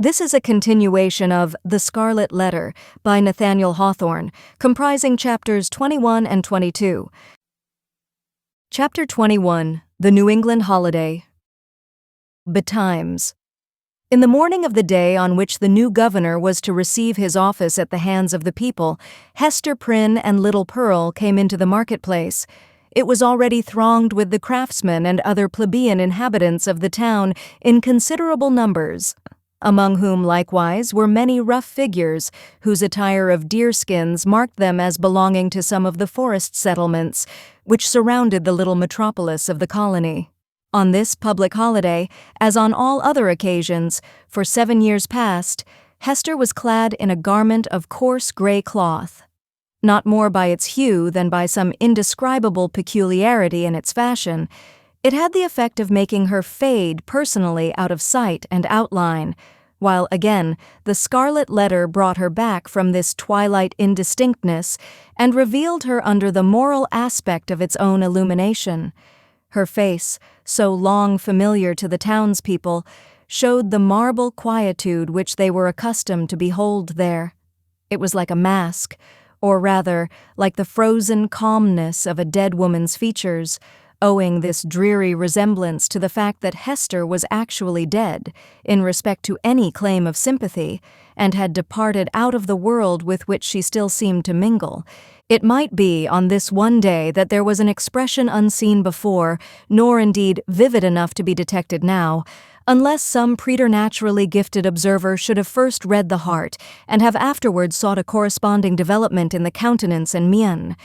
This is a continuation of The Scarlet Letter by Nathaniel Hawthorne, comprising chapters 21 and 22. Chapter 21, The New England Holiday. Betimes. In the morning of the day on which the new governor was to receive his office at the hands of the people, Hester Prynne and little Pearl came into the marketplace. It was already thronged with the craftsmen and other plebeian inhabitants of the town in considerable numbers, among whom likewise were many rough figures, whose attire of deerskins marked them as belonging to some of the forest settlements which surrounded the little metropolis of the colony. On this public holiday, as on all other occasions, for 7 years past, Hester was clad in a garment of coarse gray cloth. Not more by its hue than by some indescribable peculiarity in its fashion, it had the effect of making her fade personally out of sight and outline, while again the scarlet letter brought her back from this twilight indistinctness and revealed her under the moral aspect of its own illumination. Her face, so long familiar to the townspeople, showed the marble quietude which they were accustomed to behold there. It was like a mask, or rather, like the frozen calmness of a dead woman's features, owing this dreary resemblance to the fact that Hester was actually dead, in respect to any claim of sympathy, and had departed out of the world with which she still seemed to mingle. It might be on this one day that there was an expression unseen before, nor indeed vivid enough to be detected now, unless some preternaturally gifted observer should have first read the heart, and have afterwards sought a corresponding development in the countenance and mien.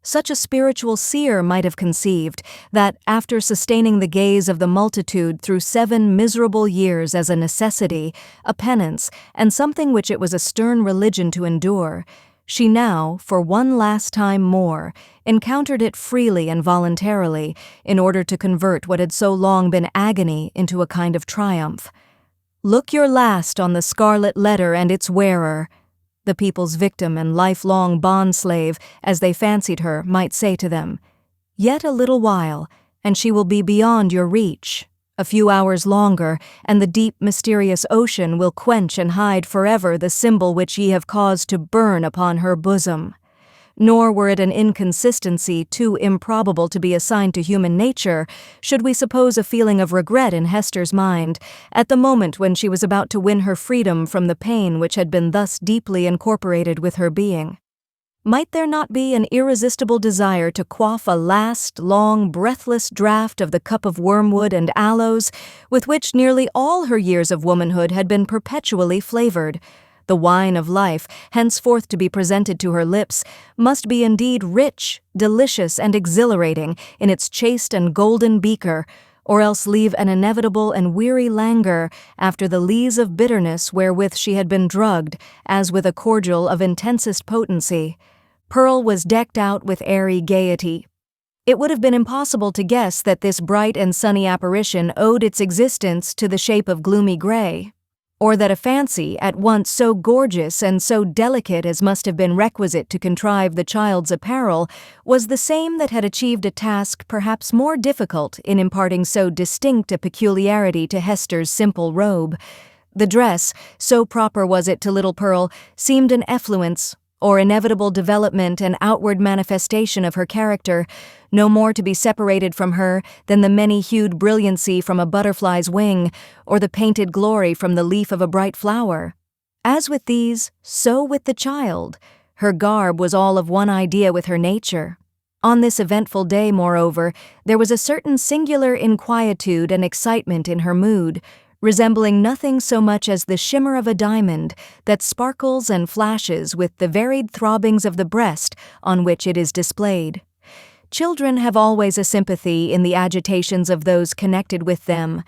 Such a spiritual seer might have conceived that, after sustaining the gaze of the multitude through 7 miserable years as a necessity, a penance, and something which it was a stern religion to endure, she now, for one last time more, encountered it freely and voluntarily, in order to convert what had so long been agony into a kind of triumph. "Look your last on the scarlet letter and its wearer," the people's victim and lifelong bond-slave, as they fancied her, might say to them. "Yet a little while, and she will be beyond your reach. A few hours longer, and the deep, mysterious ocean will quench and hide forever the symbol which ye have caused to burn upon her bosom." Nor were it an inconsistency too improbable to be assigned to human nature, should we suppose a feeling of regret in Hester's mind, at the moment when she was about to win her freedom from the pain which had been thus deeply incorporated with her being. Might there not be an irresistible desire to quaff a last, long, breathless draught of the cup of wormwood and aloes, with which nearly all her years of womanhood had been perpetually flavored? The wine of life, henceforth to be presented to her lips, must be indeed rich, delicious, and exhilarating in its chaste and golden beaker, or else leave an inevitable and weary languor after the lees of bitterness wherewith she had been drugged, as with a cordial of intensest potency. Pearl was decked out with airy gaiety. It would have been impossible to guess that this bright and sunny apparition owed its existence to the shape of gloomy gray, or that a fancy, at once so gorgeous and so delicate as must have been requisite to contrive the child's apparel, was the same that had achieved a task perhaps more difficult in imparting so distinct a peculiarity to Hester's simple robe. The dress, so proper was it to little Pearl, seemed an effluence, or inevitable development and outward manifestation of her character, no more to be separated from her than the many-hued brilliancy from a butterfly's wing, or the painted glory from the leaf of a bright flower. As with these, so with the child. Her garb was all of one idea with her nature. On this eventful day, moreover, there was a certain singular inquietude and excitement in her mood, resembling nothing so much as the shimmer of a diamond that sparkles and flashes with the varied throbbings of the breast on which it is displayed. Children have always a sympathy in the agitations of those connected with them,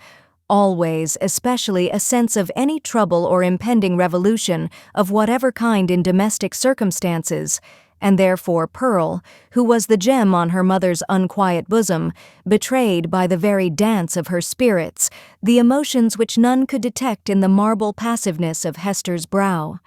always, especially, a sense of any trouble or impending revolution of whatever kind in domestic circumstances, and therefore Pearl, who was the gem on her mother's unquiet bosom, betrayed by the very dance of her spirits the emotions which none could detect in the marble passiveness of Hester's brow.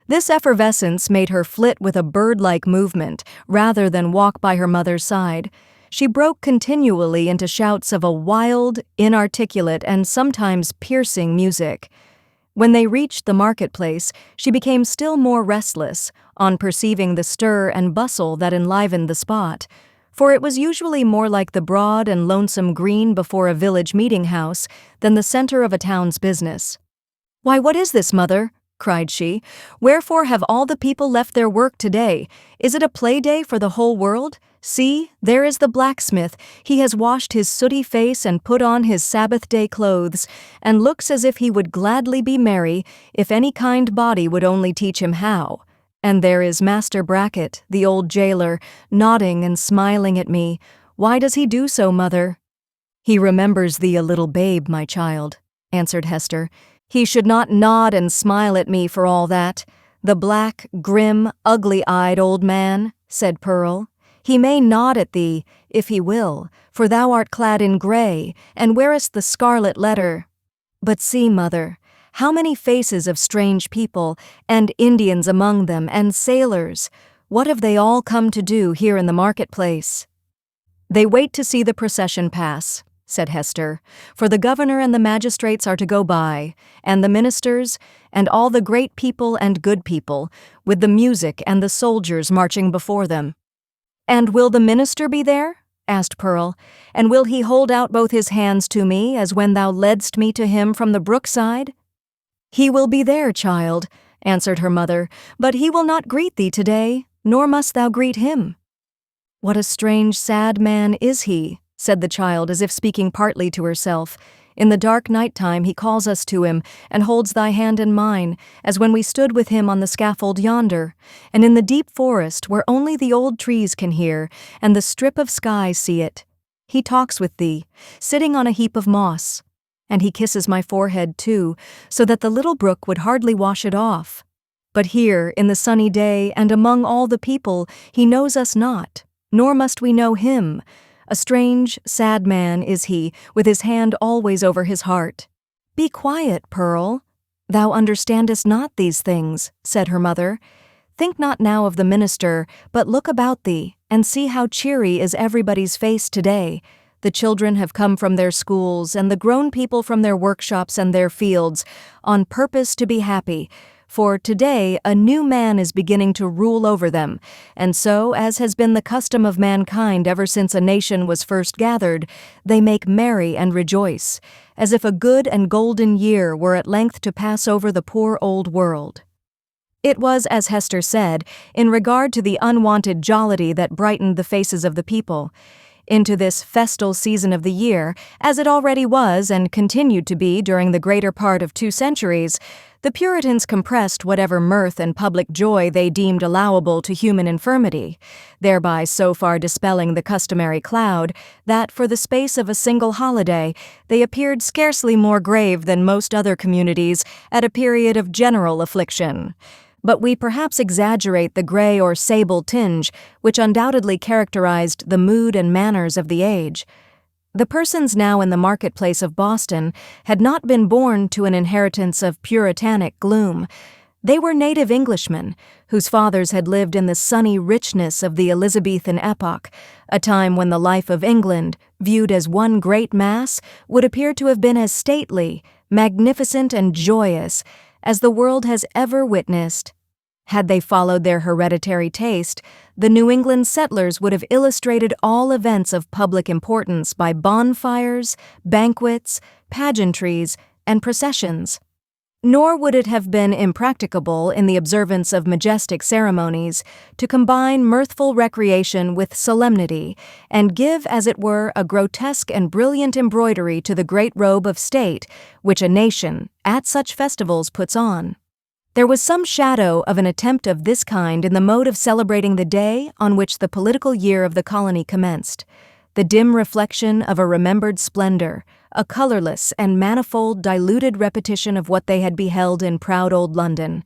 This effervescence made her flit with a bird-like movement rather than walk by her mother's side. She broke continually into shouts of a wild, inarticulate, and sometimes piercing music. When they reached the marketplace, she became still more restless on perceiving the stir and bustle that enlivened the spot, for it was usually more like the broad and lonesome green before a village meeting-house than the center of a town's business. "Why, what is this, mother?" cried she. "Wherefore have all the people left their work today? Is it a play day for the whole world? See, there is the blacksmith. He has washed his sooty face and put on his Sabbath-day clothes, and looks as if he would gladly be merry if any kind body would only teach him how. And there is Master Brackett, the old jailer, nodding and smiling at me. Why does he do so, mother?" "He remembers thee a little babe, my child," answered Hester. "He should not nod and smile at me for all that. The black, grim, ugly-eyed old man," said Pearl. "He may nod at thee, if he will, for thou art clad in grey, and wearest the scarlet letter. But see, mother, how many faces of strange people, and Indians among them, and sailors. What have they all come to do here in the marketplace?" "They wait to see the procession pass," said Hester, "for the governor and the magistrates are to go by, and the ministers, and all the great people and good people, with the music and the soldiers marching before them." "And will the minister be there?" asked Pearl. "And will he hold out both his hands to me, as when thou ledst me to him from the brookside?" "He will be there, child," answered her mother, "but he will not greet thee today, nor must thou greet him." "What a strange, sad man is he," said the child, as if speaking partly to herself. "In the dark night-time he calls us to him, and holds thy hand in mine, as when we stood with him on the scaffold yonder, and in the deep forest where only the old trees can hear, and the strip of sky see it. He talks with thee, sitting on a heap of moss. And he kisses my forehead, too, so that the little brook would hardly wash it off. But here, in the sunny day, and among all the people, he knows us not, nor must we know him. A strange, sad man is he, with his hand always over his heart." "Be quiet, Pearl. Thou understandest not these things," said her mother. "Think not now of the minister, but look about thee, and see how cheery is everybody's face today. The children have come from their schools, and the grown people from their workshops and their fields, on purpose to be happy. For today a new man is beginning to rule over them, and so, as has been the custom of mankind ever since a nation was first gathered, they make merry and rejoice, as if a good and golden year were at length to pass over the poor old world." It was, as Hester said, in regard to the unwonted jollity that brightened the faces of the people. Into this festal season of the year, as it already was and continued to be during the greater part of 2 centuries, the Puritans compressed whatever mirth and public joy they deemed allowable to human infirmity, thereby so far dispelling the customary cloud that, for the space of a single holiday, they appeared scarcely more grave than most other communities at a period of general affliction. But we perhaps exaggerate the gray or sable tinge which undoubtedly characterized the mood and manners of the age. The persons now in the marketplace of Boston had not been born to an inheritance of puritanic gloom. They were native Englishmen, whose fathers had lived in the sunny richness of the Elizabethan epoch, a time when the life of England, viewed as one great mass, would appear to have been as stately, magnificent, and joyous as the world has ever witnessed. Had they followed their hereditary taste, the New England settlers would have illustrated all events of public importance by bonfires, banquets, pageantries, and processions. Nor would it have been impracticable in the observance of majestic ceremonies to combine mirthful recreation with solemnity, and give, as it were, a grotesque and brilliant embroidery to the great robe of state which a nation, at such festivals, puts on. There was some shadow of an attempt of this kind in the mode of celebrating the day on which the political year of the colony commenced, the dim reflection of a remembered splendor, a colorless and manifold diluted repetition of what they had beheld in proud old London.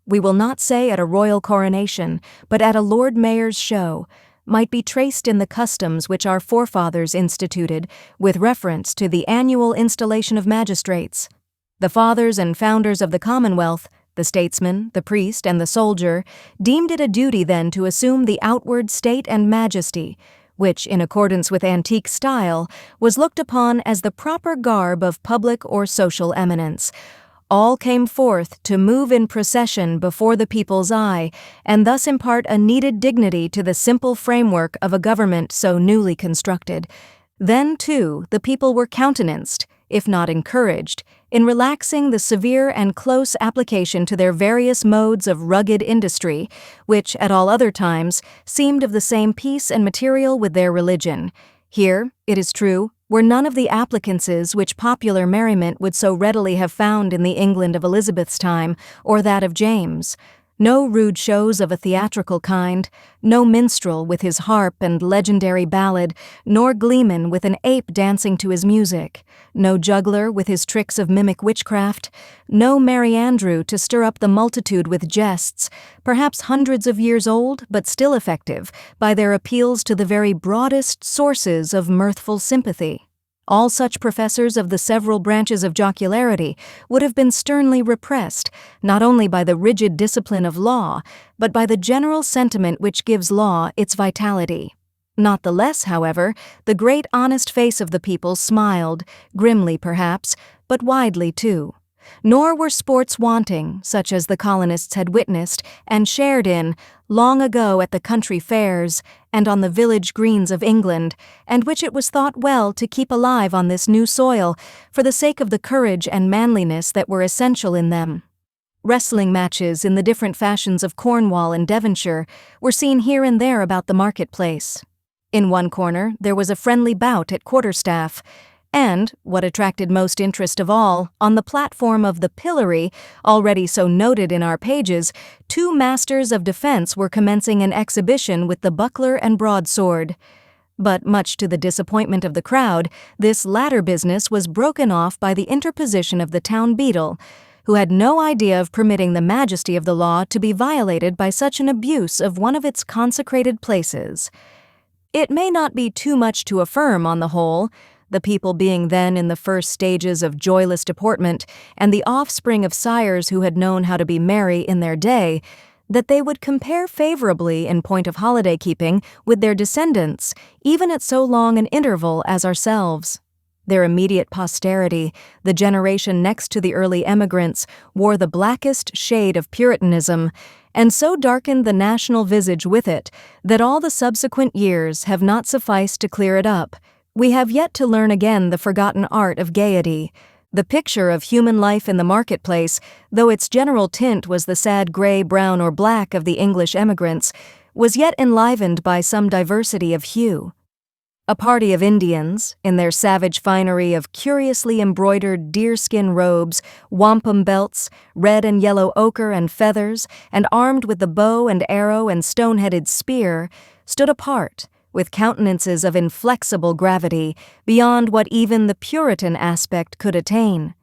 We will not say at a royal coronation, but at a Lord Mayor's show, might be traced in the customs which our forefathers instituted with reference to the annual installation of magistrates. The fathers and founders of the Commonwealth, the statesman, the priest, and the soldier, deemed it a duty then to assume the outward state and majesty, which, in accordance with antique style, was looked upon as the proper garb of public or social eminence. All came forth to move in procession before the people's eye, and thus impart a needed dignity to the simple framework of a government so newly constructed. Then, too, the people were countenanced, if not encouraged, in relaxing the severe and close application to their various modes of rugged industry, which, at all other times, seemed of the same piece and material with their religion. Here, it is true, were none of the applicances which popular merriment would so readily have found in the England of Elizabeth's time, or that of James. No rude shows of a theatrical kind, no minstrel with his harp and legendary ballad, nor gleeman with an ape dancing to his music, no juggler with his tricks of mimic witchcraft, no Merry Andrew to stir up the multitude with jests, perhaps hundreds of years old but still effective, by their appeals to the very broadest sources of mirthful sympathy. All such professors of the several branches of jocularity would have been sternly repressed, not only by the rigid discipline of law, but by the general sentiment which gives law its vitality. Not the less, however, the great honest face of the people smiled, grimly perhaps, but widely too. Nor were sports wanting, such as the colonists had witnessed and shared in, long ago at the country fairs and on the village greens of England, and which it was thought well to keep alive on this new soil for the sake of the courage and manliness that were essential in them. Wrestling matches in the different fashions of Cornwall and Devonshire were seen here and there about the marketplace. In one corner there was a friendly bout at quarterstaff, and, what attracted most interest of all, on the platform of the pillory, already so noted in our pages, 2 masters of defense were commencing an exhibition with the buckler and broadsword. But much to the disappointment of the crowd, this latter business was broken off by the interposition of the town beadle, who had no idea of permitting the majesty of the law to be violated by such an abuse of one of its consecrated places. It may not be too much to affirm, on the whole, the people being then in the first stages of joyless deportment, and the offspring of sires who had known how to be merry in their day, that they would compare favorably in point of holiday-keeping with their descendants, even at so long an interval as ourselves. Their immediate posterity, the generation next to the early emigrants, wore the blackest shade of Puritanism, and so darkened the national visage with it, that all the subsequent years have not sufficed to clear it up. We have yet to learn again the forgotten art of gaiety. The picture of human life in the marketplace, though its general tint was the sad gray, brown, or black of the English emigrants, was yet enlivened by some diversity of hue. A party of Indians, in their savage finery of curiously embroidered deerskin robes, wampum belts, red and yellow ochre and feathers, and armed with the bow and arrow and stone-headed spear, stood apart, with countenances of inflexible gravity, beyond what even the Puritan aspect could attain.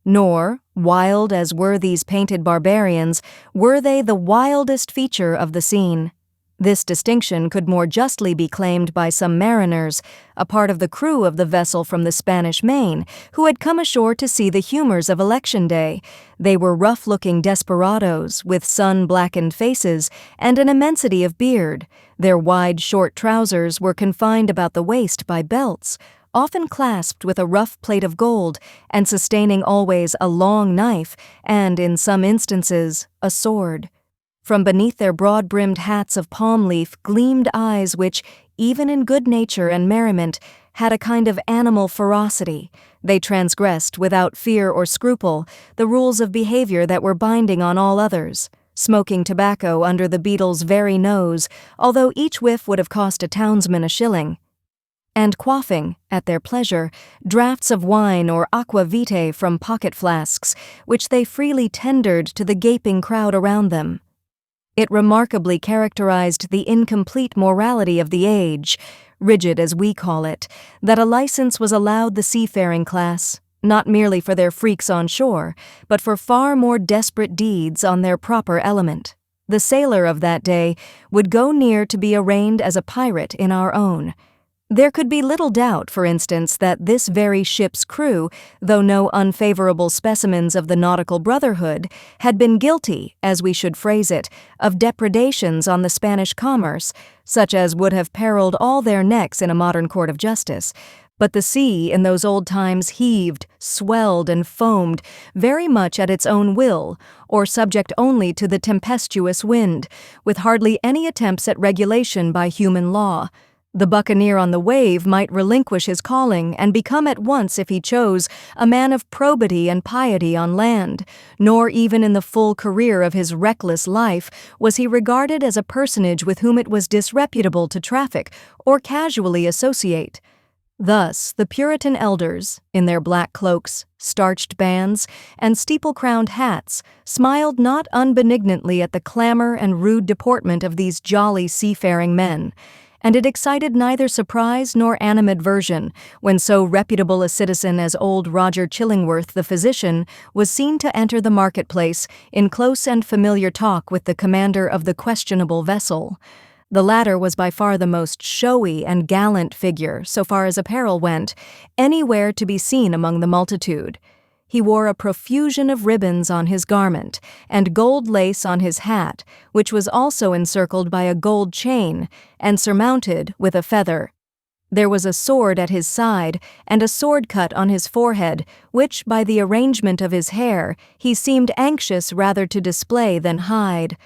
Nor, wild as were these painted barbarians, were they the wildest feature of the scene. This distinction could more justly be claimed by some mariners, a part of the crew of the vessel from the Spanish Main, who had come ashore to see the humors of Election Day. They were rough-looking desperadoes, with sun-blackened faces, and an immensity of beard. Their wide, short trousers were confined about the waist by belts, often clasped with a rough plate of gold, and sustaining always a long knife, and, in some instances, a sword. From beneath their broad-brimmed hats of palm leaf gleamed eyes which, even in good nature and merriment, had a kind of animal ferocity. They transgressed, without fear or scruple, the rules of behavior that were binding on all others, smoking tobacco under the beadle's very nose, although each whiff would have cost a townsman a shilling, and quaffing, at their pleasure, draughts of wine or aqua vitae from pocket flasks, which they freely tendered to the gaping crowd around them. It remarkably characterized the incomplete morality of the age, rigid as we call it, that a license was allowed the seafaring class, not merely for their freaks on shore, but for far more desperate deeds on their proper element. The sailor of that day would go near to be arraigned as a pirate in our own. There could be little doubt, for instance, that this very ship's crew, though no unfavorable specimens of the nautical brotherhood, had been guilty, as we should phrase it, of depredations on the Spanish commerce, such as would have periled all their necks in a modern court of justice, But the sea in those old times heaved, swelled, and foamed very much at its own will, or subject only to the tempestuous wind, with hardly any attempts at regulation by human law. The buccaneer on the wave might relinquish his calling and become at once, if he chose, a man of probity and piety on land, nor even in the full career of his reckless life was he regarded as a personage with whom it was disreputable to traffic or casually associate. Thus, the Puritan elders, in their black cloaks, starched bands, and steeple-crowned hats, smiled not unbenignantly at the clamor and rude deportment of these jolly seafaring men, and it excited neither surprise nor animadversion when so reputable a citizen as old Roger Chillingworth the physician was seen to enter the marketplace in close and familiar talk with the commander of the questionable vessel. The latter was by far the most showy and gallant figure, so far as apparel went, anywhere to be seen among the multitude. He wore a profusion of ribbons on his garment, and gold lace on his hat, which was also encircled by a gold chain, and surmounted with a feather. There was a sword at his side, and a sword cut on his forehead, which, by the arrangement of his hair, he seemed anxious rather to display than hide.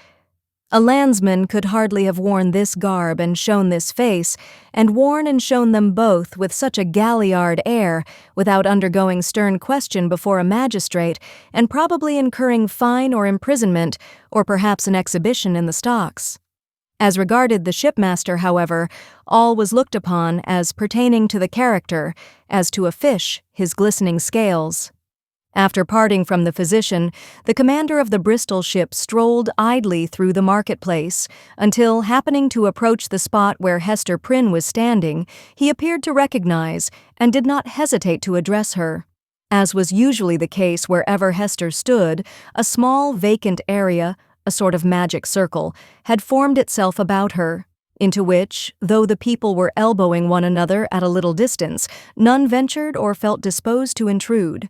A landsman could hardly have worn this garb and shown this face, and worn and shown them both with such a galliard air, without undergoing stern question before a magistrate, and probably incurring fine or imprisonment, or perhaps an exhibition in the stocks. As regarded the shipmaster, however, all was looked upon as pertaining to the character, as to a fish his glistening scales. After parting from the physician, the commander of the Bristol ship strolled idly through the marketplace, until, happening to approach the spot where Hester Prynne was standing, he appeared to recognize, and did not hesitate to address her. As was usually the case wherever Hester stood, a small vacant area, a sort of magic circle, had formed itself about her, into which, though the people were elbowing one another at a little distance, none ventured or felt disposed to intrude.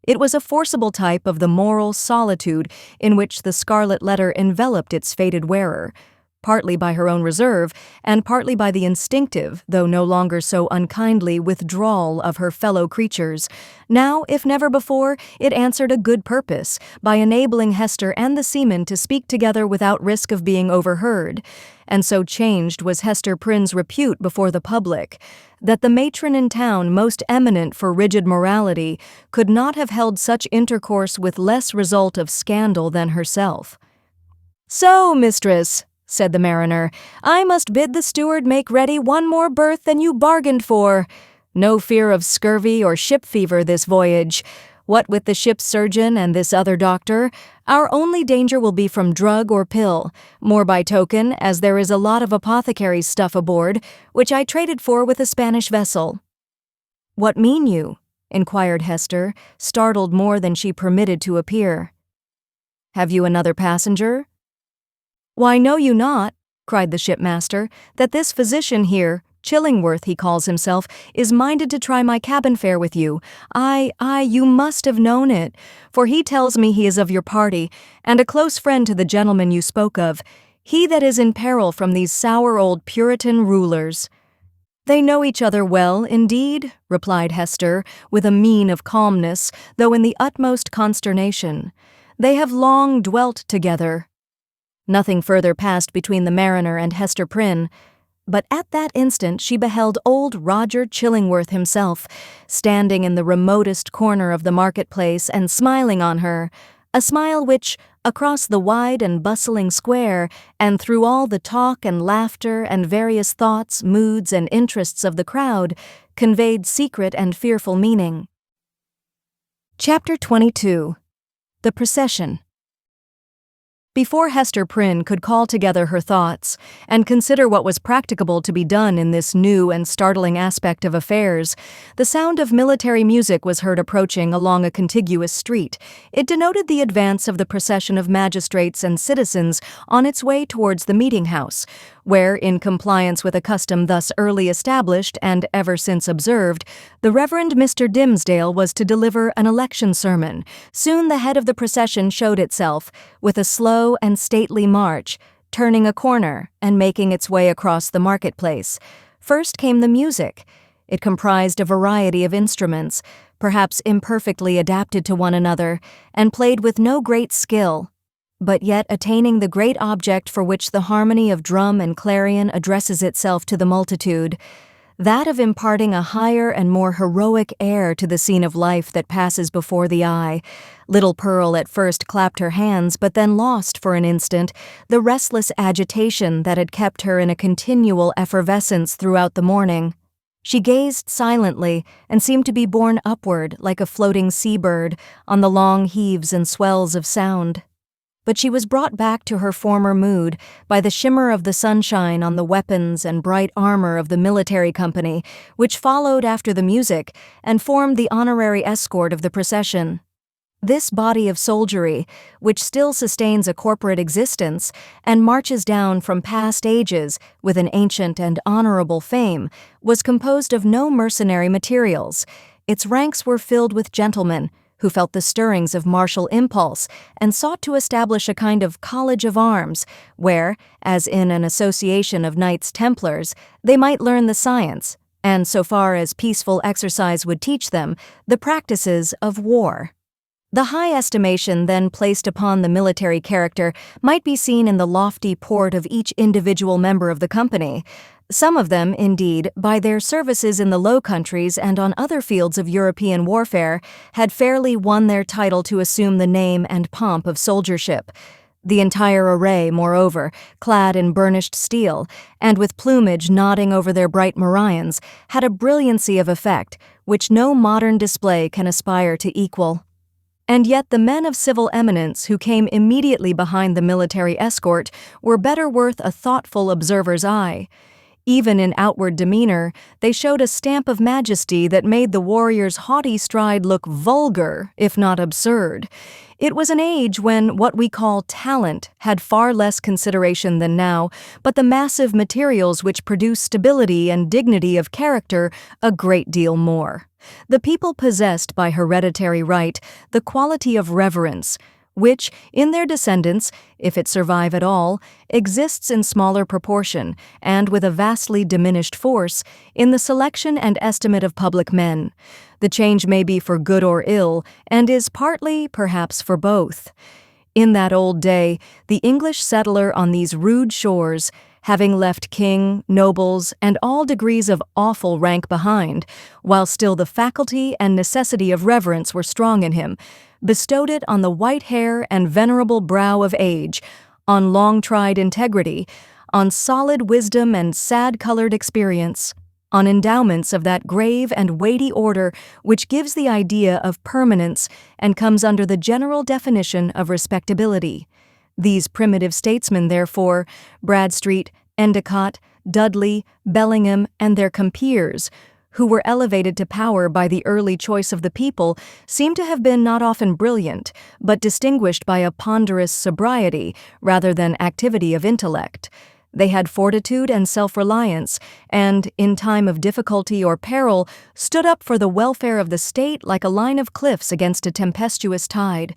It was a forcible type of the moral solitude in which the Scarlet Letter enveloped its fated wearer, partly by her own reserve, and partly by the instinctive, though no longer so unkindly, withdrawal of her fellow creatures. Now, if never before, it answered a good purpose, by enabling Hester and the seaman to speak together without risk of being overheard, and so changed was Hester Prynne's repute before the public, that the matron in town most eminent for rigid morality could not have held such intercourse with less result of scandal than herself. "So, mistress," said the mariner, "I must bid the steward make ready one more berth than you bargained for. No fear of scurvy or ship fever this voyage. What with the ship's surgeon and this other doctor, our only danger will be from drug or pill, more by token, as there is a lot of apothecary's stuff aboard, which I traded for with a Spanish vessel." "What mean you?" inquired Hester, startled more than she permitted to appear. "Have you another passenger?" "Why, know you not," cried the shipmaster, "that this physician here, Chillingworth he calls himself, is minded to try my cabin fare with you? Aye, you must have known it, for he tells me he is of your party, and a close friend to the gentleman you spoke of, he that is in peril from these sour old Puritan rulers." "They know each other well, indeed," replied Hester, with a mien of calmness, though in the utmost consternation. "They have long dwelt together." Nothing further passed between the mariner and Hester Prynne, but at that instant she beheld old Roger Chillingworth himself, standing in the remotest corner of the marketplace and smiling on her, a smile which, across the wide and bustling square, and through all the talk and laughter and various thoughts, moods, and interests of the crowd, conveyed secret and fearful meaning. Chapter 22. The Procession. Before Hester Prynne could call together her thoughts and consider what was practicable to be done in this new and startling aspect of affairs, the sound of military music was heard approaching along a contiguous street. It denoted the advance of the procession of magistrates and citizens on its way towards the meeting-house, where, in compliance with a custom thus early established and ever since observed, the Reverend Mr. Dimsdale was to deliver an election sermon. Soon the head of the procession showed itself, with a slow and stately march, turning a corner and making its way across the marketplace. First came the music. It comprised a variety of instruments, perhaps imperfectly adapted to one another, and played with no great skill, but yet attaining the great object for which the harmony of drum and clarion addresses itself to the multitude, that of imparting a higher and more heroic air to the scene of life that passes before the eye. Little Pearl at first clapped her hands, but then lost, for an instant, the restless agitation that had kept her in a continual effervescence throughout the morning. She gazed silently and seemed to be borne upward like a floating sea-bird on the long heaves and swells of sound. But she was brought back to her former mood by the shimmer of the sunshine on the weapons and bright armor of the military company, which followed after the music and formed the honorary escort of the procession. This body of soldiery, which still sustains a corporate existence and marches down from past ages with an ancient and honorable fame, was composed of no mercenary materials. Its ranks were filled with gentlemen who felt the stirrings of martial impulse and sought to establish a kind of college of arms, where, as in an association of Knights Templars, they might learn the science, and so far as peaceful exercise would teach them, the practices of war. The high estimation then placed upon the military character might be seen in the lofty port of each individual member of the company. Some of them, indeed, by their services in the Low Countries and on other fields of European warfare, had fairly won their title to assume the name and pomp of soldiership. The entire array, moreover, clad in burnished steel, and with plumage nodding over their bright morions, had a brilliancy of effect which no modern display can aspire to equal. And yet the men of civil eminence who came immediately behind the military escort were better worth a thoughtful observer's eye. Even in outward demeanor, they showed a stamp of majesty that made the warrior's haughty stride look vulgar, if not absurd. It was an age when what we call talent had far less consideration than now, but the massive materials which produce stability and dignity of character a great deal more. The people possessed by hereditary right the quality of reverence, which, in their descendants, if it survive at all, exists in smaller proportion, and with a vastly diminished force, in the selection and estimate of public men. The change may be for good or ill, and is partly, perhaps, for both. In that old day, the English settler on these rude shores, having left king, nobles, and all degrees of awful rank behind, while still the faculty and necessity of reverence were strong in him, bestowed it on the white hair and venerable brow of age, on long-tried integrity, on solid wisdom and sad-colored experience, on endowments of that grave and weighty order which gives the idea of permanence and comes under the general definition of respectability. These primitive statesmen, therefore, Bradstreet, Endicott, Dudley, Bellingham, and their compeers, who were elevated to power by the early choice of the people, seem to have been not often brilliant, but distinguished by a ponderous sobriety rather than activity of intellect. They had fortitude and self-reliance, and, in time of difficulty or peril, stood up for the welfare of the state like a line of cliffs against a tempestuous tide.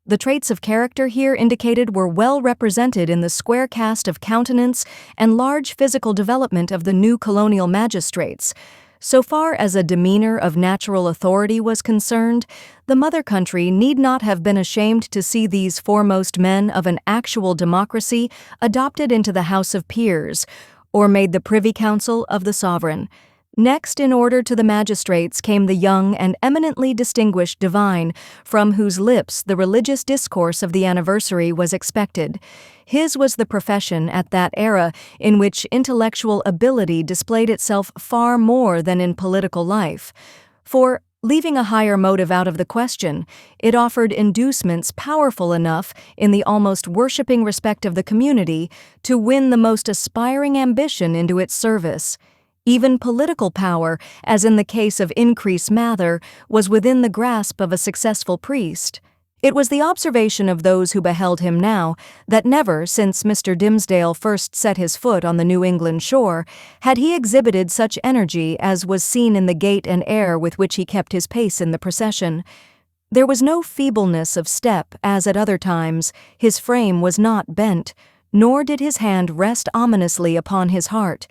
The traits of character here indicated were well represented in the square cast of countenance and large physical development of the new colonial magistrates. So far as a demeanor of natural authority was concerned, the mother country need not have been ashamed to see these foremost men of an actual democracy adopted into the House of Peers, or made the Privy Council of the sovereign. Next in order to the magistrates came the young and eminently distinguished divine, from whose lips the religious discourse of the anniversary was expected. His was the profession at that era in which intellectual ability displayed itself far more than in political life. For, leaving a higher motive out of the question, it offered inducements powerful enough, in the almost worshipping respect of the community, to win the most aspiring ambition into its service. Even political power, as in the case of Increase Mather, was within the grasp of a successful priest. It was the observation of those who beheld him now that never, since Mr. Dimsdale first set his foot on the New England shore, had he exhibited such energy as was seen in the gait and air with which he kept his pace in the procession. There was no feebleness of step, as at other times. His frame was not bent, nor did his hand rest ominously upon his heart.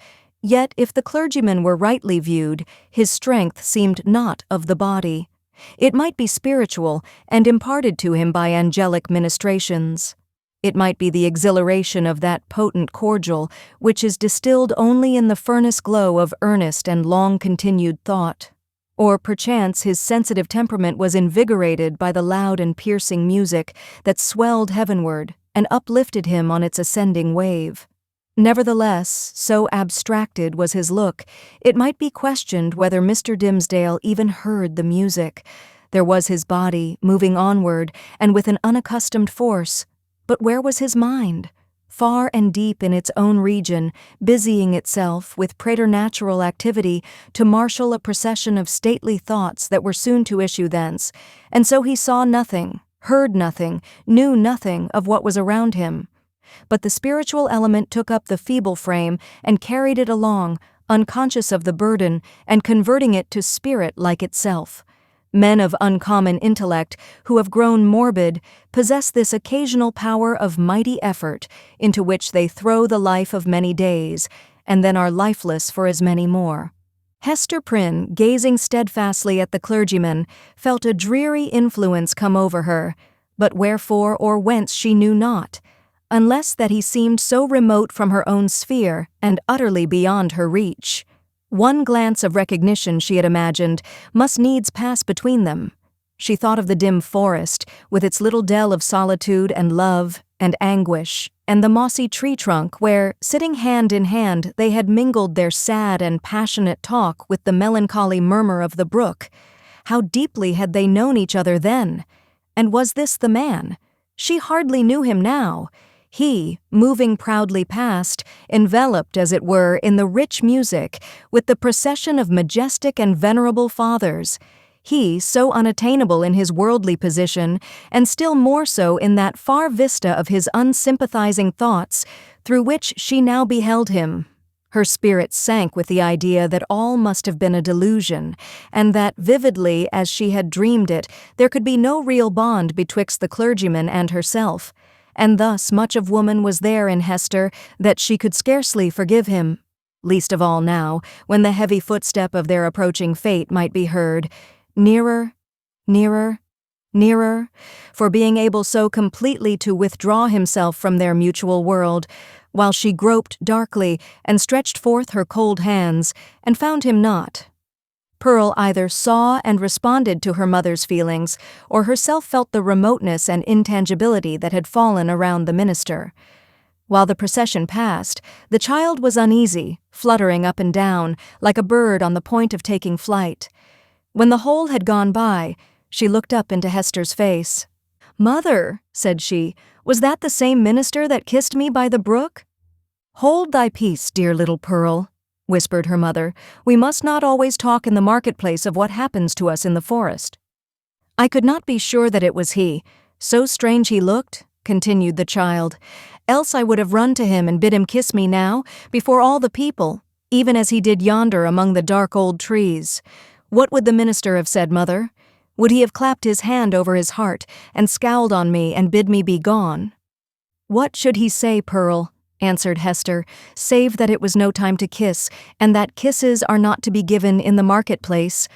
Yet, if the clergyman were rightly viewed, his strength seemed not of the body. It might be spiritual and imparted to him by angelic ministrations. It might be the exhilaration of that potent cordial which is distilled only in the furnace glow of earnest and long-continued thought. Or perchance his sensitive temperament was invigorated by the loud and piercing music that swelled heavenward and uplifted him on its ascending wave. Nevertheless, so abstracted was his look, it might be questioned whether Mr. Dimmesdale even heard the music. There was his body, moving onward, and with an unaccustomed force. But where was his mind? Far and deep in its own region, busying itself with preternatural activity to marshal a procession of stately thoughts that were soon to issue thence, and so he saw nothing, heard nothing, knew nothing of what was around him. But the spiritual element took up the feeble frame and carried it along, unconscious of the burden, and converting it to spirit like itself. Men of uncommon intellect, who have grown morbid, possess this occasional power of mighty effort, into which they throw the life of many days, and then are lifeless for as many more. Hester Prynne, gazing steadfastly at the clergyman, felt a dreary influence come over her, but wherefore or whence she knew not, unless that he seemed so remote from her own sphere and utterly beyond her reach. One glance of recognition, she had imagined, must needs pass between them. She thought of the dim forest, with its little dell of solitude and love and anguish, and the mossy tree trunk where, sitting hand in hand, they had mingled their sad and passionate talk with the melancholy murmur of the brook. How deeply had they known each other then? And was this the man? She hardly knew him now. He, moving proudly past, enveloped, as it were, in the rich music, with the procession of majestic and venerable fathers. He, so unattainable in his worldly position, and still more so in that far vista of his unsympathizing thoughts, through which she now beheld him. Her spirit sank with the idea that all must have been a delusion, and that, vividly as she had dreamed it, there could be no real bond betwixt the clergyman and herself. And thus much of woman was there in Hester that she could scarcely forgive him, least of all now, when the heavy footstep of their approaching fate might be heard, nearer, nearer, nearer, for being able so completely to withdraw himself from their mutual world, while she groped darkly and stretched forth her cold hands, and found him not. Pearl either saw and responded to her mother's feelings, or herself felt the remoteness and intangibility that had fallen around the minister. While the procession passed, the child was uneasy, fluttering up and down, like a bird on the point of taking flight. When the whole had gone by, she looked up into Hester's face. "Mother," said she, "was that the same minister that kissed me by the brook?" "Hold thy peace, dear little Pearl," whispered her mother. "We must not always talk in the marketplace of what happens to us in the forest." "I could not be sure that it was he. So strange he looked," continued the child. "Else I would have run to him and bid him kiss me now, before all the people, even as he did yonder among the dark old trees. What would the minister have said, mother? Would he have clapped his hand over his heart and scowled on me and bid me be gone?" "What should he say, Pearl?" answered Hester, "save that it was no time to kiss, and that kisses are not to be given in the marketplace.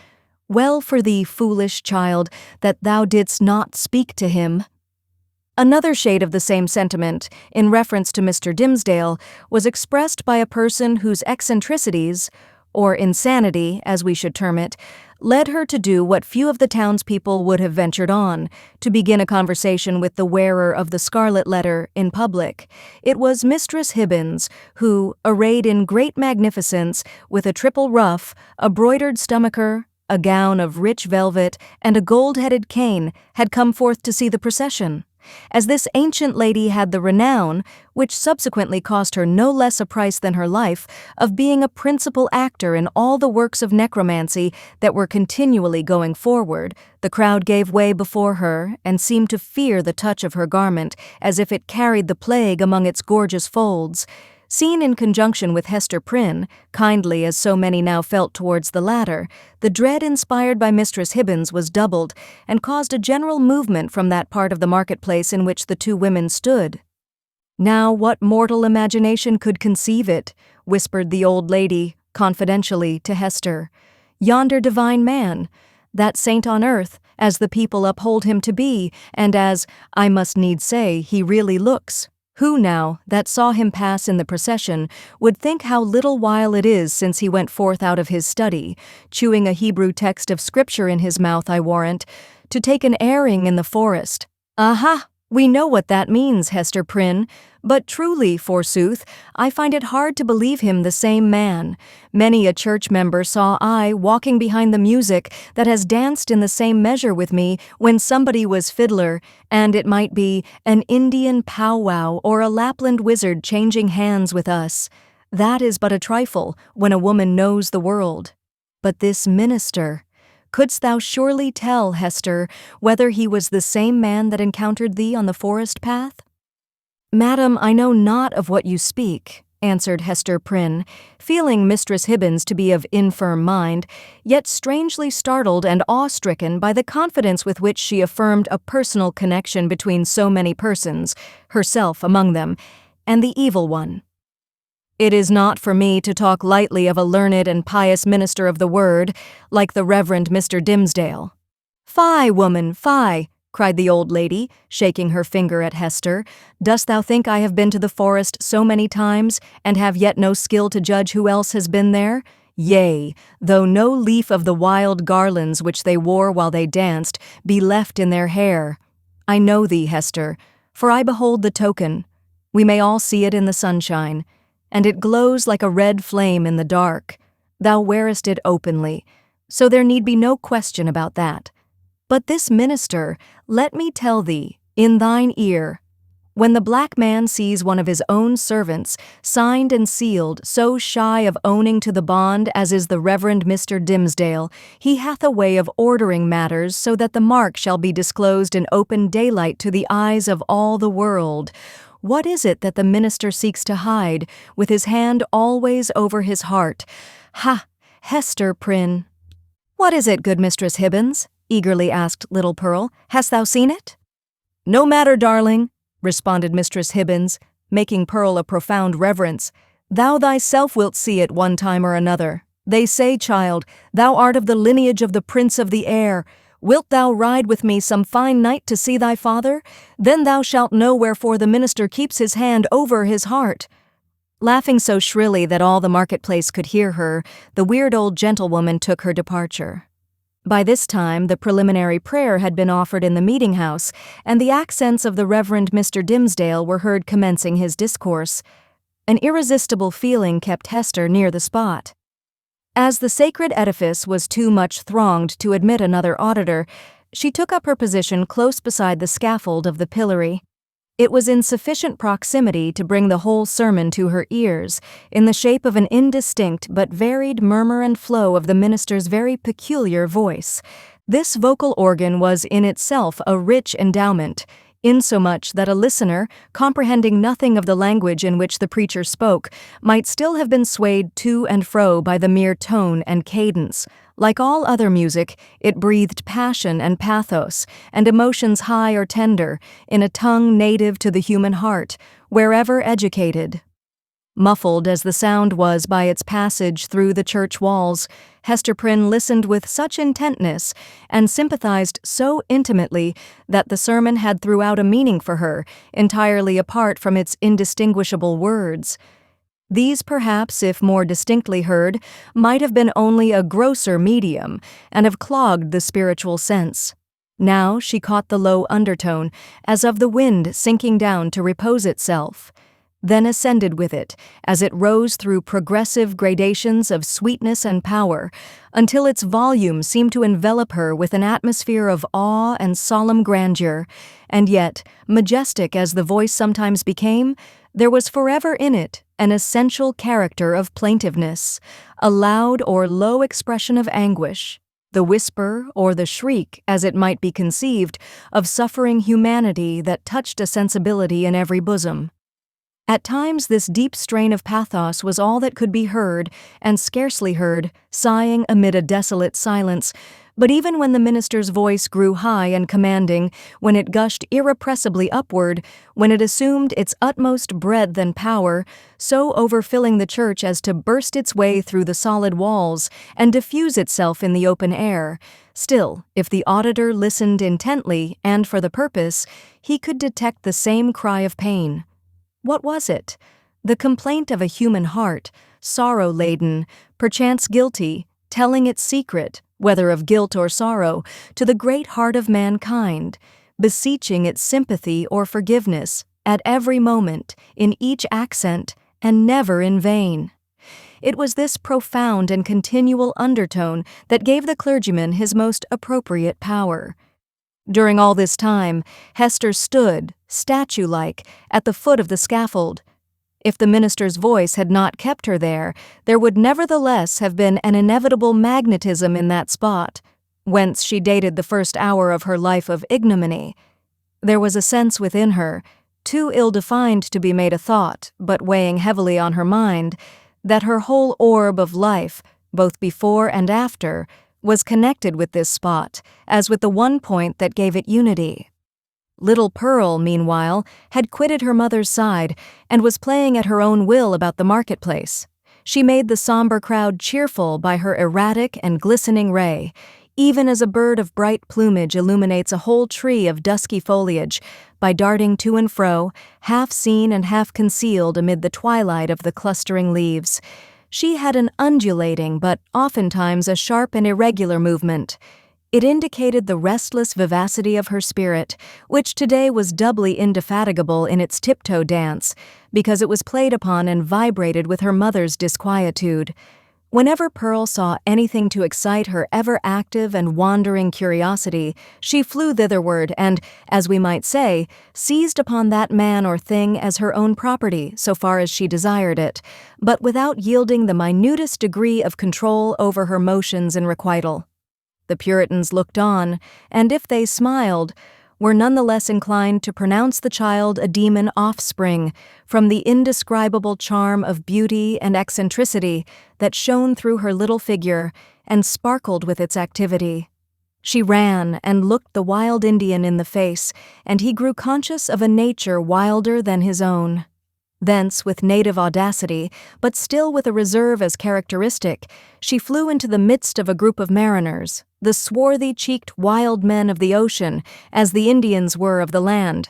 Well for thee, foolish child, that thou didst not speak to him." Another shade of the same sentiment, in reference to Mr. Dimmesdale, was expressed by a person whose eccentricities, or insanity, as we should term it, led her to do what few of the townspeople would have ventured on, to begin a conversation with the wearer of the scarlet letter in public. It was Mistress Hibbins, who, arrayed in great magnificence, with a triple ruff, a broidered stomacher, a gown of rich velvet, and a gold-headed cane, had come forth to see the procession. As this ancient lady had the renown, which subsequently cost her no less a price than her life, of being a principal actor in all the works of necromancy that were continually going forward, the crowd gave way before her and seemed to fear the touch of her garment as if it carried the plague among its gorgeous folds. Seen in conjunction with Hester Prynne, kindly as so many now felt towards the latter, the dread inspired by Mistress Hibbins was doubled, and caused a general movement from that part of the marketplace in which the two women stood. "Now what mortal imagination could conceive it?" whispered the old lady, confidentially, to Hester. "Yonder divine man, that saint on earth, as the people uphold him to be, and as, I must needs say, he really looks. Who now, that saw him pass in the procession, would think how little while it is since he went forth out of his study, chewing a Hebrew text of Scripture in his mouth, I warrant, to take an airing in the forest. Aha! We know what that means, Hester Prynne, but truly, forsooth, I find it hard to believe him the same man. Many a church member saw I walking behind the music that has danced in the same measure with me when somebody was fiddler, and it might be an Indian powwow or a Lapland wizard changing hands with us. That is but a trifle when a woman knows the world. But this minister— couldst thou surely tell, Hester, whether he was the same man that encountered thee on the forest path?" "Madam, I know not of what you speak," answered Hester Prynne, feeling Mistress Hibbins to be of infirm mind, yet strangely startled and awe-stricken by the confidence with which she affirmed a personal connection between so many persons, herself among them, and the evil one. "It is not for me to talk lightly of a learned and pious minister of the word, like the Reverend Mr. Dimsdale." "Fie, woman, fie!" cried the old lady, shaking her finger at Hester. "Dost thou think I have been to the forest so many times, and have yet no skill to judge who else has been there? Yea, though no leaf of the wild garlands which they wore while they danced be left in their hair. I know thee, Hester, for I behold the token. We may all see it in the sunshine, and it glows like a red flame in the dark. Thou wearest it openly, so there need be no question about that. But this minister, let me tell thee, in thine ear, when the black man sees one of his own servants, signed and sealed, so shy of owning to the bond as is the Reverend Mr. Dimsdale, he hath a way of ordering matters so that the mark shall be disclosed in open daylight to the eyes of all the world. What is it that the minister seeks to hide, with his hand always over his heart? Ha! Hester Prynne." "What is it, good Mistress Hibbins?" eagerly asked little Pearl. "Hast thou seen it?" "No matter, darling," responded Mistress Hibbins, making Pearl a profound reverence. "Thou thyself wilt see it one time or another. They say, child, thou art of the lineage of the Prince of the Air. Wilt thou ride with me some fine night to see thy father? Then thou shalt know wherefore the minister keeps his hand over his heart." Laughing so shrilly that all the marketplace could hear her, the weird old gentlewoman took her departure. By this time, the preliminary prayer had been offered in the meeting-house, and the accents of the Reverend Mr. Dimsdale were heard commencing his discourse. An irresistible feeling kept Hester near the spot. As the sacred edifice was too much thronged to admit another auditor, she took up her position close beside the scaffold of the pillory. It was in sufficient proximity to bring the whole sermon to her ears, in the shape of an indistinct but varied murmur and flow of the minister's very peculiar voice. This vocal organ was in itself a rich endowment, insomuch that a listener, comprehending nothing of the language in which the preacher spoke, might still have been swayed to and fro by the mere tone and cadence. Like all other music, it breathed passion and pathos, and emotions high or tender, in a tongue native to the human heart, wherever educated. Muffled as the sound was by its passage through the church walls, Hester Prynne listened with such intentness and sympathized so intimately that the sermon had throughout a meaning for her, entirely apart from its indistinguishable words. These, perhaps, if more distinctly heard, might have been only a grosser medium, and have clogged the spiritual sense. Now she caught the low undertone, as of the wind sinking down to repose itself, then ascended with it, as it rose through progressive gradations of sweetness and power, until its volume seemed to envelop her with an atmosphere of awe and solemn grandeur, and yet, majestic as the voice sometimes became, there was forever in it an essential character of plaintiveness, a loud or low expression of anguish, the whisper or the shriek, as it might be conceived, of suffering humanity that touched a sensibility in every bosom. At times this deep strain of pathos was all that could be heard, and scarcely heard, sighing amid a desolate silence. But even when the minister's voice grew high and commanding, when it gushed irrepressibly upward, when it assumed its utmost breadth and power, so overfilling the church as to burst its way through the solid walls and diffuse itself in the open air, still, if the auditor listened intently and for the purpose, he could detect the same cry of pain. What was it? The complaint of a human heart, sorrow-laden, perchance guilty, telling its secret, whether of guilt or sorrow, to the great heart of mankind, beseeching its sympathy or forgiveness, at every moment, in each accent, and never in vain. It was this profound and continual undertone that gave the clergyman his most appropriate power. During all this time, Hester stood, statue-like, at the foot of the scaffold. If the minister's voice had not kept her there would nevertheless have been an inevitable magnetism in that spot, whence she dated the first hour of her life of ignominy. There was a sense within her, too ill-defined to be made a thought, but weighing heavily on her mind, that her whole orb of life, both before and after, was connected with this spot, as with the one point that gave it unity. Little Pearl, meanwhile, had quitted her mother's side and was playing at her own will about the marketplace. She made the somber crowd cheerful by her erratic and glistening ray, even as a bird of bright plumage illuminates a whole tree of dusky foliage by darting to and fro, half seen and half concealed amid the twilight of the clustering leaves. She had an undulating but oftentimes a sharp and irregular movement. It indicated the restless vivacity of her spirit, which today was doubly indefatigable in its tiptoe dance, because it was played upon and vibrated with her mother's disquietude. Whenever Pearl saw anything to excite her ever-active and wandering curiosity, she flew thitherward and, as we might say, seized upon that man or thing as her own property so far as she desired it, but without yielding the minutest degree of control over her motions in requital. The Puritans looked on, and if they smiled, were none the less inclined to pronounce the child a demon offspring from the indescribable charm of beauty and eccentricity that shone through her little figure and sparkled with its activity. She ran and looked the wild Indian in the face, and he grew conscious of a nature wilder than his own. Thence, with native audacity, but still with a reserve as characteristic, she flew into the midst of a group of mariners, the swarthy-cheeked wild men of the ocean, as the Indians were of the land,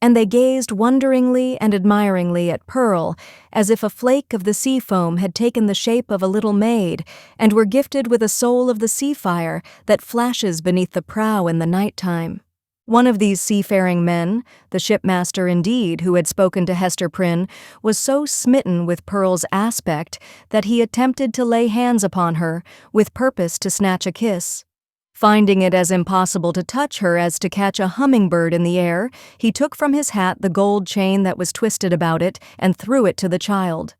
and they gazed wonderingly and admiringly at Pearl, as if a flake of the sea foam had taken the shape of a little maid, and were gifted with a soul of the sea fire that flashes beneath the prow in the night-time. One of these seafaring men, the shipmaster indeed who had spoken to Hester Prynne, was so smitten with Pearl's aspect that he attempted to lay hands upon her, with purpose to snatch a kiss. Finding it as impossible to touch her as to catch a hummingbird in the air, he took from his hat the gold chain that was twisted about it and threw it to the child.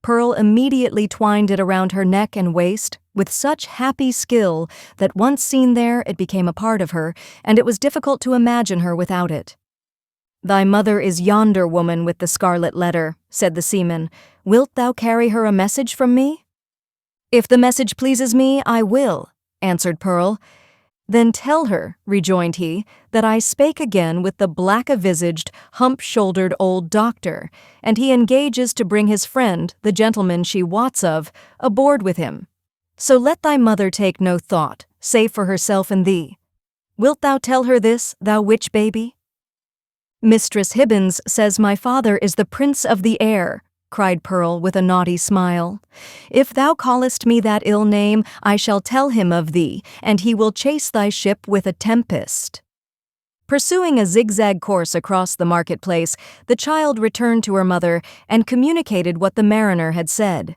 Pearl immediately twined it around her neck and waist, with such happy skill that once seen there it became a part of her, and it was difficult to imagine her without it. "Thy mother is yonder woman with the scarlet letter," said the seaman. "Wilt thou carry her a message from me?" "If the message pleases me, I will," answered Pearl. "Then tell her," rejoined he, "that I spake again with the black-a-visaged, hump-shouldered old doctor, and he engages to bring his friend, the gentleman she wots of, aboard with him. So let thy mother take no thought, save for herself and thee. Wilt thou tell her this, thou witch baby?" "Mistress Hibbins says my father is the prince of the air," cried Pearl with a naughty smile. "If thou callest me that ill name, I shall tell him of thee, and he will chase thy ship with a tempest." Pursuing a zigzag course across the marketplace, the child returned to her mother and communicated what the mariner had said.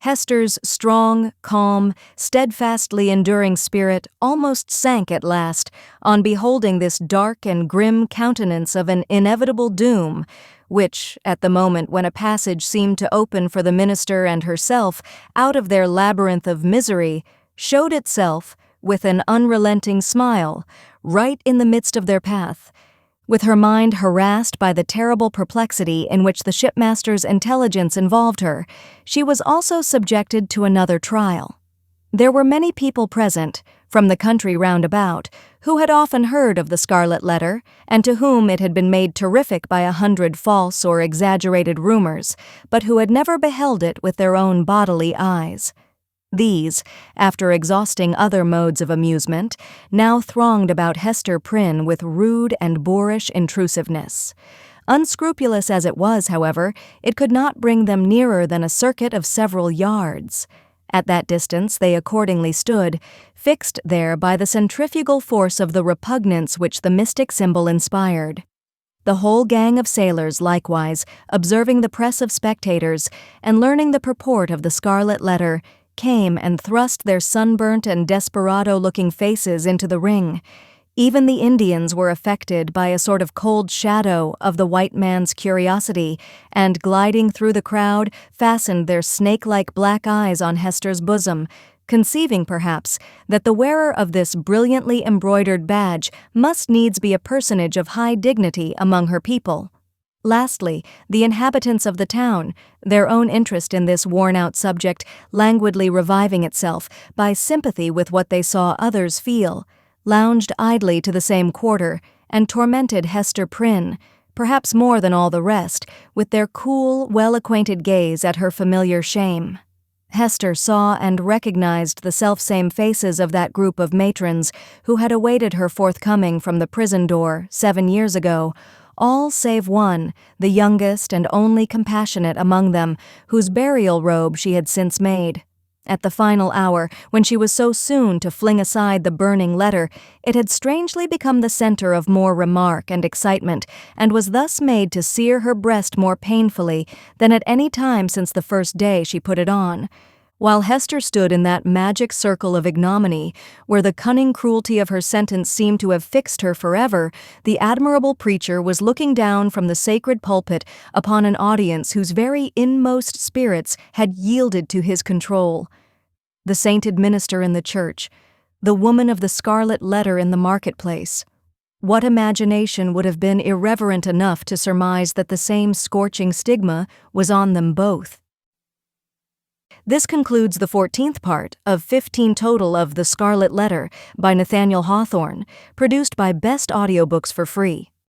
Hester's strong, calm, steadfastly enduring spirit almost sank at last on beholding this dark and grim countenance of an inevitable doom, which, at the moment when a passage seemed to open for the minister and herself out of their labyrinth of misery, showed itself, with an unrelenting smile, right in the midst of their path, With her mind harassed by the terrible perplexity in which the shipmaster's intelligence involved her, she was also subjected to another trial. There were many people present, from the country round about, who had often heard of the Scarlet Letter, and to whom it had been made terrific by 100 false or exaggerated rumors, but who had never beheld it with their own bodily eyes. These, after exhausting other modes of amusement, now thronged about Hester Prynne with rude and boorish intrusiveness. Unscrupulous as it was, however, it could not bring them nearer than a circuit of several yards. At that distance they accordingly stood, fixed there by the centrifugal force of the repugnance which the mystic symbol inspired. The whole gang of sailors, likewise, observing the press of spectators, and learning the purport of the Scarlet Letter, came and thrust their sunburnt and desperado-looking faces into the ring. Even the Indians were affected by a sort of cold shadow of the white man's curiosity, and gliding through the crowd, fastened their snake-like black eyes on Hester's bosom, conceiving, perhaps, that the wearer of this brilliantly embroidered badge must needs be a personage of high dignity among her people. Lastly, the inhabitants of the town, their own interest in this worn-out subject languidly reviving itself by sympathy with what they saw others feel, lounged idly to the same quarter, and tormented Hester Prynne, perhaps more than all the rest, with their cool, well-acquainted gaze at her familiar shame. Hester saw and recognized the selfsame faces of that group of matrons who had awaited her forthcoming from the prison door 7 years ago, all save one, the youngest and only compassionate among them, whose burial robe she had since made. At the final hour, when she was so soon to fling aside the burning letter, it had strangely become the center of more remark and excitement, and was thus made to sear her breast more painfully than at any time since the first day she put it on. While Hester stood in that magic circle of ignominy, where the cunning cruelty of her sentence seemed to have fixed her forever, the admirable preacher was looking down from the sacred pulpit upon an audience whose very inmost spirits had yielded to his control. The sainted minister in the church, the woman of the Scarlet Letter in the marketplace. What imagination would have been irreverent enough to surmise that the same scorching stigma was on them both? This concludes the 14th part of 15 total of The Scarlet Letter by Nathaniel Hawthorne, produced by Best Audiobooks for free.